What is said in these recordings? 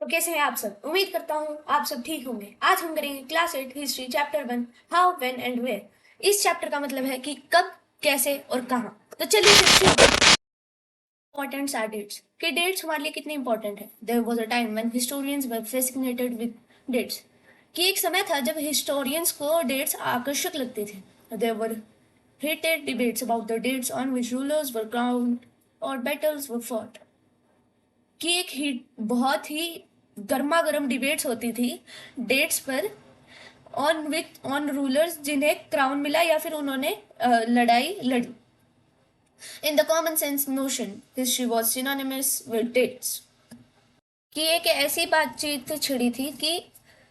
तो कैसे हैं आप सब? उम्मीद करता हूँ आप सब ठीक होंगे। आज हम करेंगे class 8 history chapter 1 how when and where. इस चैप्टर का मतलब है कि कब, कैसे और कहाँ। तो चलिए इंपॉर्टेंट आर डेट्स कि डेट्स हमारे लिए कितने इंपॉर्टेंट है। There was a time when historians were fascinated with dates कि एक समय था जब हिस्टोरियंस को डेट्स आकर्षक लगते थे। There were heated debates about the dates on which rulers were crowned or battles were fought। कि एक हिट बहुत ही गर्मा गर्म डिबेट्स होती थी डेट्स पर, ऑन रूलर्स जिन्हें क्राउन मिला या फिर उन्होंने लड़ाई लड़ी। In the common sense notion history was synonymous with dates कि एक ऐसी बातचीत छिड़ी थी कि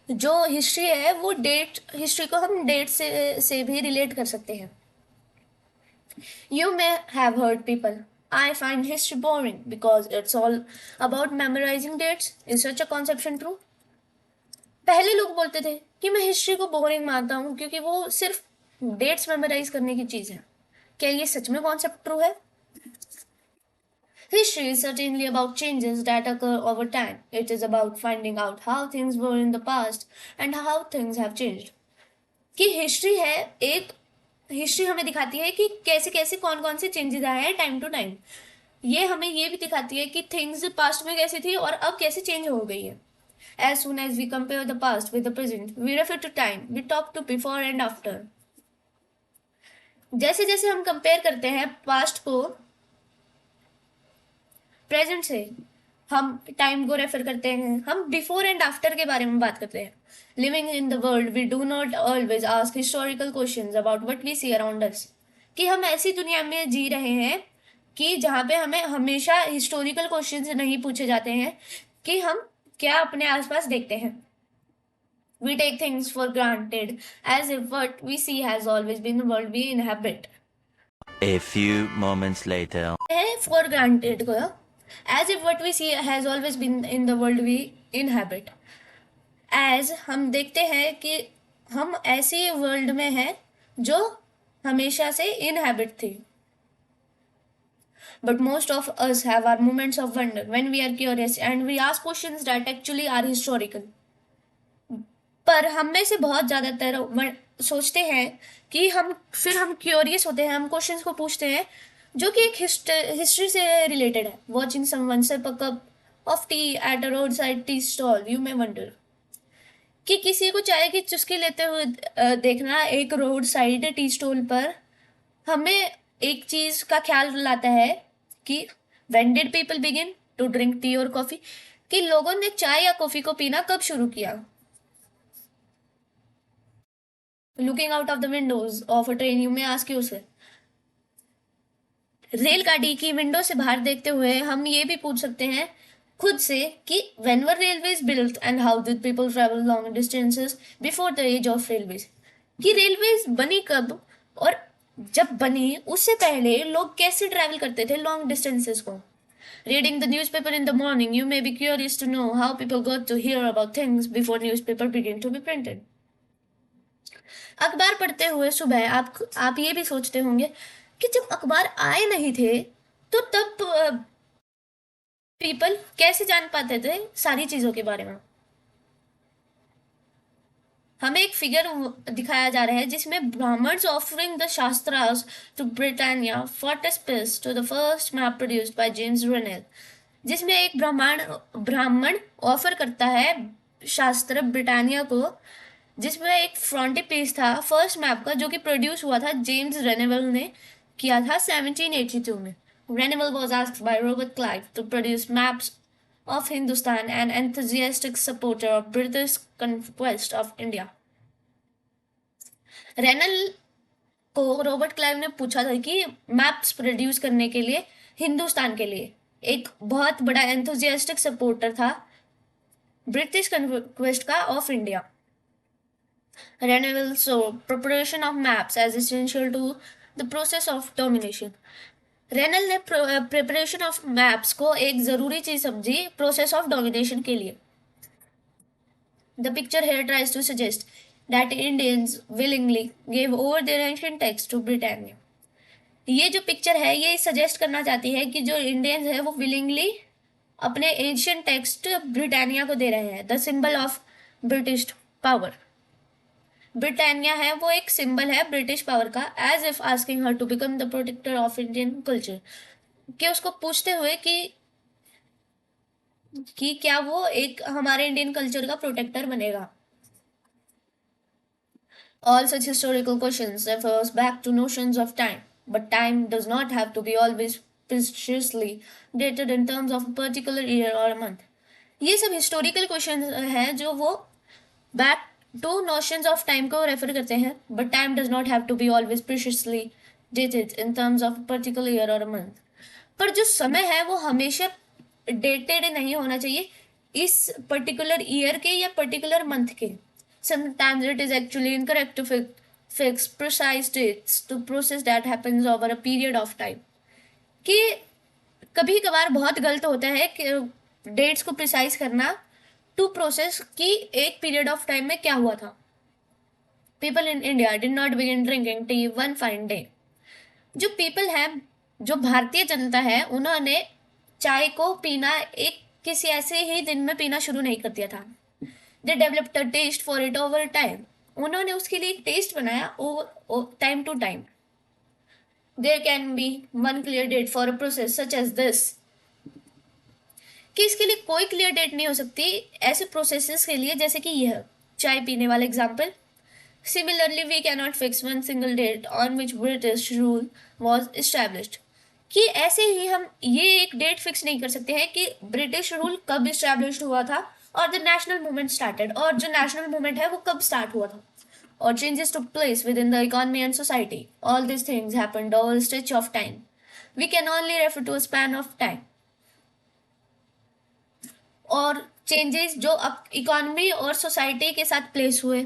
जो हिस्ट्री है वो डेट, हिस्ट्री को हम डेट से भी रिलेट कर सकते हैं। You may have heard people, I find history boring because it's all about memorizing dates. Is such a conception true? पहले लोग बोलते थे कि मैं हिस्ट्री को बोरिंग मानता हूँ क्योंकि वो सिर्फ डेट्स मेमोराइज करने की चीज है। क्या ये सच में कॉन्सेप्ट ट्रू है? History is certainly about changes that occur over time. It is about finding out how things were in the past and how things have changed. कि हिस्ट्री है एक, हिस्ट्री हमें दिखाती है कि कैसे कैसे कौन कौन से चेंजेस आए हैं टाइम टू टाइम। ये हमें ये भी दिखाती है कि थिंग्स पास्ट में कैसी थी और अब कैसे चेंज हो गई है। As soon as we compare the past with the present we refer to time, we talk to before and after. जैसे जैसे हम कंपेयर करते हैं पास्ट को प्रेजेंट से, हम टाइम को रेफर करते हैं, हम बिफोर एंड आफ्टर के बारे में बात करते हैं। Living in the world we do not always ask historical questions about what we see around us. कि हम ऐसी दुनिया में जी रहे हैं कि जहाँ पे हमें हमेशा हिस्टोरिकल क्वेश्चंस नहीं पूछे जाते हैं कि हम क्या अपने आसपास देखते हैं। We take things for granted as if what we see has always been the world we inhabit। A few moments later. For granted को as if what we see has always been in the world we inhabit। as हम देखते हैं कि हम ऐसी world में हैं जो हमेशा से inhabit थी। But most of us have our moments of wonder when we are curious and we ask questions that actually are historical। पर हम में से बहुत ज़्यादातर सोचते हैं कि हम क्यूरियस होते हैं, हम क्वेश्चंस को पूछते हैं जो कि एक हिस्ट्री से रिलेटेड है। Watching someone sip a cup of tea at a road side tea stall you may wonder कि किसी को चाय की चुस्की लेते हुए देखना एक रोड साइड टी स्टॉल पर हमें एक चीज का ख्याल लाता है कि when did people begin to drink tea और कॉफी, कि लोगों ने चाय या कॉफी को पीना कब शुरू किया। Looking out of the Windows of a train you may ask yourself, रेलगाड़ी की विंडो से बाहर देखते हुए हम ये भी पूछ सकते हैं खुद से कि when were railways built and how did people travel long distances before the age of railways. कि रेलवेज बनी कब और जब बनी उससे पहले लोग कैसे ट्रैवल करते थे लॉन्ग डिस्टेंसेस को। Reading the newspaper in the morning you may be curious to know how people got to hear about things before newspaper begin to be printed. अखबार पढ़ते हुए सुबह आप ये भी सोचते होंगे कि जब अखबार आए नहीं थे तो तब पीपल कैसे जान पाते थे सारी चीजों के बारे में। हमें एक फिगर दिखाया जा रहा है जिसमें Brahmins offering the shastras to Britannia for frontispiece to the first map produced by James Rennell, जिसमें एक ब्राह्मण ऑफर करता है शास्त्र ब्रिटानिया को, जिसमें एक फ्रंटिपीस था फर्स्ट मैप का जो कि प्रोड्यूस हुआ था जेम्स रेनेवल ने किया था 1782 में। रेनेवल was asked by Robert Clive to produce maps of Hindustan, an enthusiastic supporter of British conquest of India। Renal को रॉबर्ट क्लाइव ने पूछा था कि मैप्स प्रोड्यूस करने के लिए हिंदुस्तान के लिए, एक बहुत बड़ा एंथुजियास्टिक सपोर्टर था ब्रिटिश कन्क्वेस्ट का of India. Renewal saw preparation of maps as essential to the process of domination। Renal ने प्रिपरेशन ऑफ मैप्स को एक जरूरी चीज समझी प्रोसेस ऑफ डोमिनेशन के लिए। The picture here tries to suggest that Indians willingly gave over their ancient text to Britannia. ये जो पिक्चर है ये सजेस्ट करना चाहती है कि जो इंडियंस है वो विलिंगली अपने एशियन टेक्स्ट ब्रिटानिया को दे रहे हैं, the symbol of British power. Britannia है वो एक सिंबल है ब्रिटिश पावर का, as if asking her to become the protector of Indian culture, कि उसको पूछते हुए कि क्या वो एक हमारे इंडियन कल्चर का प्रोटेक्टर बनेगा। All such historical questions refers back to notions of time, but time does not have to be always precisely dated in terms of a particular year or a month. ये सब historical question हैं जो वो back to notions of time को refer करते हैं, but time does not have to be always precisely dated in terms of particular year और month. पर जो समय है वो हमेशा डेटेड नहीं होना चाहिए इस पर्टिकुलर ईयर के या पर्टिकुलर मंथ के। Sometimes it is actually incorrect to fix precise dates to process that happens over a period of time. कि कभी कभार बहुत गलत होता है कि डेट्स को प्रिसाइज करना टू प्रोसेस कि एक पीरियड ऑफ टाइम में क्या हुआ था। People in India did not begin drinking tea one fine day. जो पीपल है, जो भारतीय जनता है, उन्होंने चाय को पीना एक किसी ऐसे ही दिन में पीना शुरू नहीं कर दिया था। They developed a taste for it over time. उन्होंने उसके लिए एक टेस्ट बनाया time to time. There can be one clear date for a process such as this. कि इसके लिए कोई क्लियर डेट नहीं हो सकती ऐसे प्रोसेसेस के लिए जैसे कि यह चाय पीने वाला example. Similarly, we cannot fix one single date on which British rule was established. कि ऐसे ही हम ये एक डेट फिक्स नहीं कर सकते हैं कि ब्रिटिश रूल कब इस्टेब्लिश हुआ था और द नेशनल मूवमेंट स्टार्टेड, और जो नेशनल मूवमेंट है वो कब स्टार्ट हुआ था, और changes took place within the economy and society. All this things happened over stretch of time. We can only refer to a span of time. और changes जो इकोनॉमी और society के साथ प्लेस हुए,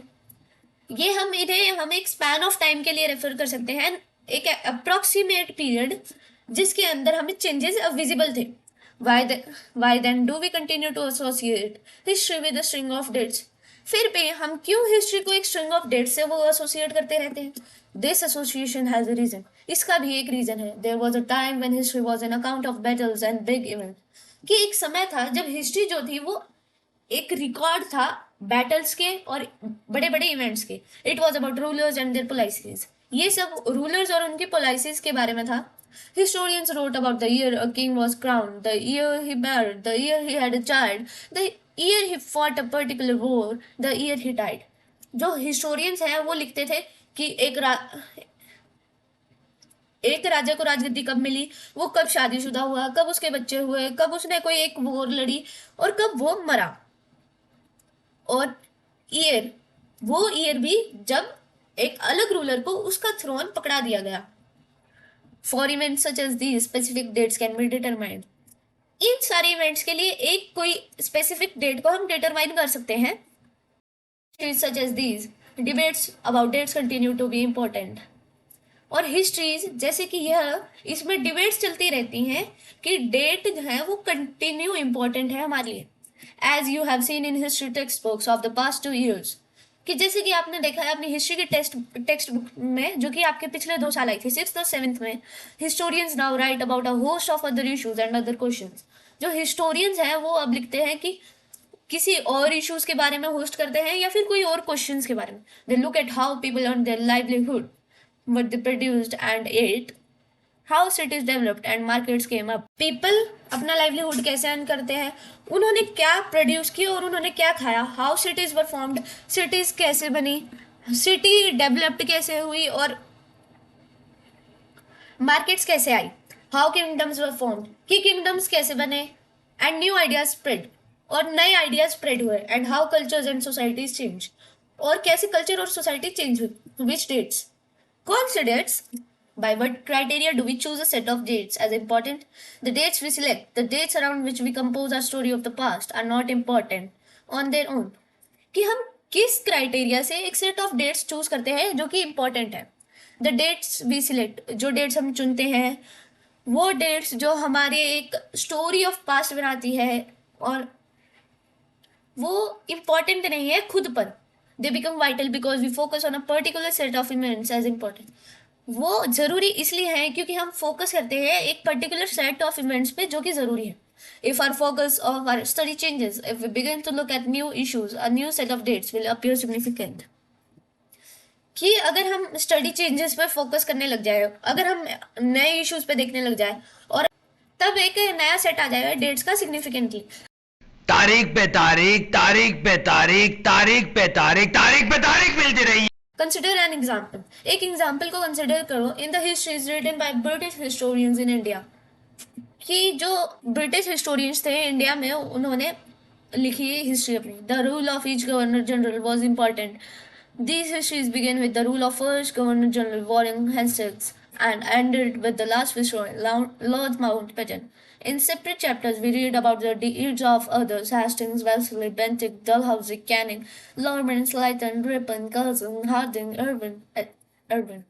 ये हम एक स्पैन ऑफ टाइम के लिए रेफर कर सकते हैं, एक अप्रोक्सीमेट पीरियड जिसके अंदर हमें चेंजेस विजिबल थे। Why then do we continue to associate history with a string of dates? फिर भी हम क्यों हिस्ट्री को एक स्ट्रिंग ऑफ डेट्स से वो एसोसिएट करते रहते हैं? This association has a reason. इसका भी एक रीजन है। There was a time when history was an account of battles and big events. कि एक समय था जब हिस्ट्री जो थी वो एक रिकॉर्ड था बैटल्स के और बड़े बड़े इवेंट्स के। It was about rulers and their policies. ये सब रूलर्स और उनकी पॉलिसीज के बारे में था। Historians wrote about the year a king was crowned, the year he married, the year he had a child, the year he fought a particular war, the year he died. जो historians हैं वो लिखते थे कि एक राजा को राजगद्दी कब मिली, वो कब शादीशुदा हुआ, कब उसके बच्चे हुए, कब उसने कोई एक वॉर लड़ी और कब वो मरा। और वो ईयर भी जब एक अलग रूलर को उसका थ्रोन पकड़ा दिया गया। For events such as these, specific dates can be determined. इन सारे इवेंट्स के लिए एक कोई स्पेसिफिक डेट को हम डिटरमाइन कर सकते हैं। Such as these, debates about dates continue to be important. और हिस्ट्रीज जैसे कि यह, इसमें डिबेट्स चलती रहती हैं कि डेट जो है वो कंटिन्यू इम्पोर्टेंट है हमारे लिए। As you have seen in history textbooks of the past 2 years. कि जैसे कि आपने देखा है अपनी हिस्ट्री की टेक्स्ट बुक में जो कि आपके पिछले 2 साल आई थी 6th और 7th में, historians now right about a host of other issues and other questions. जो हिस्टोरियंस हैं वो अब लिखते हैं कि किसी और इश्यूज के बारे में होस्ट करते हैं या फिर कोई और क्वेश्चंस के बारे में। They look at how people earn their livelihood, what they produced and ate, how cities developed and markets came up. People अपना लाइवलीहुड कैसे अर्न करते हैं, उन्होंने क्या प्रोड्यूस किया और उन्होंने क्या खाया। How cities were formed, cities कैसे बनी, सिटी डेवलप्ड कैसे हुई और मार्केट्स कैसे आई। हाउ किंगडम्स वर फॉर्म्ड, कि किंगडम्स कैसे बने, एंड न्यू आइडियाज स्प्रेड, और नए आइडियाज स्प्रेड हुए। And how cultures and societies change, और कैसे कल्चर और सोसाइटी चेंज हुई। विच डेट्स, कौन से dates, by what criteria do we choose a set of dates as important? The dates we select, the dates around which we compose our story of the past are not important on their own. कि हम किस criteria से एक set of dates choose करते हैं जो कि important है। द डेट्स वी सिलेक्ट, जो डेट्स हम चुनते हैं वो डेट्स जो हमारे एक स्टोरी ऑफ पास्ट बनाती है और वो इम्पोर्टेंट नहीं है खुद पर। They become vital because we focus on a particular set of events as important. वो ज़रूरी इसलिए है क्योंकि हम फोकस करते हैं एक पर्टिकुलर सेट ऑफ इवेंट्स पे जो कि ज़रूरी है। If our focus of our study changes, if we begin to look at new issues, a new set of dates will appear significant. कि अगर हम स्टडी चेंजेस पर फोकस करने लग जाए, अगर हम नए इश्यूज पे देखने लग जाए, और तब एक नया सेट आ जाएगा डेट्स का सिग्निफिकेंटली। तारीख पे तारीख, तारीख पे तारीख, तारीख पे तारीख, तारीख पे तारीख मिलती रही। कंसिडर एन एग्जाम्पल, एक एग्जाम्पल को कंसिडर करो। In the histories written by British historians in India, कि जो ब्रिटिश हिस्टोरियंस थे इंडिया में, उन्होंने लिखी है हिस्ट्री अपनी। The rule of each governor general was important. These histories begin with the rule of first Governor General Warren Hastings and ended with the last Viceroy, Lord Mountbatten. In separate chapters, we read about the deeds of others: Hastings, Wellesley, Bentinck, Dalhousie, Canning, Lawrence, Lytton, Ripon, Curzon, Harding, Irvin.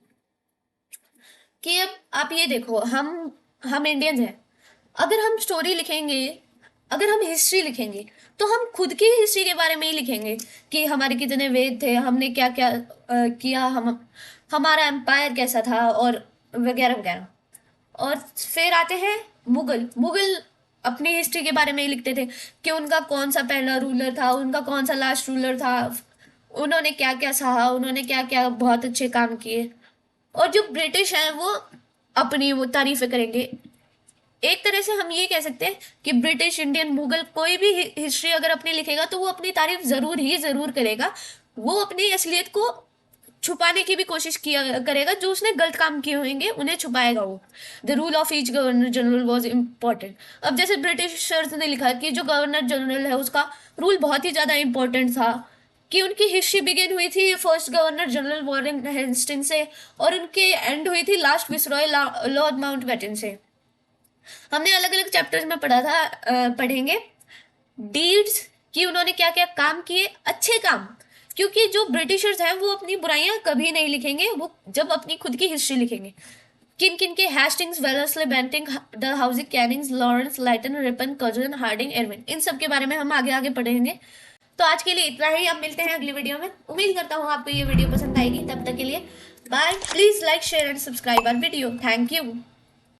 कि अब आप ये देखो, हम Indians हैं। अगर हम story लिखेंगे, अगर हम हिस्ट्री लिखेंगे, तो हम खुद की हिस्ट्री के बारे में ही लिखेंगे कि हमारे कितने वेद थे, हमने क्या क्या किया, हमारा एम्पायर कैसा था, और वगैरह वगैरह। और फिर आते हैं मुगल अपनी हिस्ट्री के बारे में ही लिखते थे कि उनका कौन सा पहला रूलर था, उनका कौन सा लास्ट रूलर था, उन्होंने क्या क्या सहा, उन्होंने क्या क्या बहुत अच्छे काम किए। और जो ब्रिटिश हैं वो अपनी वो तारीफें करेंगे। एक तरह से हम ये कह सकते हैं कि ब्रिटिश, इंडियन, मुगल, कोई भी हिस्ट्री अगर अपनी लिखेगा तो वो अपनी तारीफ जरूर करेगा। वो अपनी असलियत को छुपाने की भी कोशिश किया करेगा, जो उसने गलत काम किए होंगे उन्हें छुपाएगा वो। The rule of each governor general was important. अब जैसे ब्रिटिशर्स ने लिखा कि जो गवर्नर जनरल है उसका रूल बहुत ही ज़्यादा इम्पोर्टेंट था, कि उनकी हिस्ट्री बिगिन हुई थी first governor general Warren Hastings से, और उनके एंड हुई थी लास्ट विसरॉय लॉर्ड माउंटबेटन से। हमने अलग अलग चैप्टर्स में पढ़ेंगे डीड्स, कि उन्होंने क्या क्या काम किए, अच्छे काम। क्योंकि जो ब्रिटिशर्स हैं वो अपनी बुराइयां कभी नहीं लिखेंगे, वो जब अपनी खुद की हिस्ट्री लिखेंगे। किन किन के? Hastings, Wellesley, Bentinck, Dalhousie, Cannings, Lawrence, Lytton, Ripon, Curzon, Hardinge, Irwin, इन सब के बारे में हम आगे पढ़ेंगे। तो आज के लिए इतना ही। अब मिलते हैं अगली वीडियो में। उम्मीद करता हूँ आपको ये वीडियो पसंद आएगी। तब तक के लिए bye. Please like, share and subscribe our video. Thank you.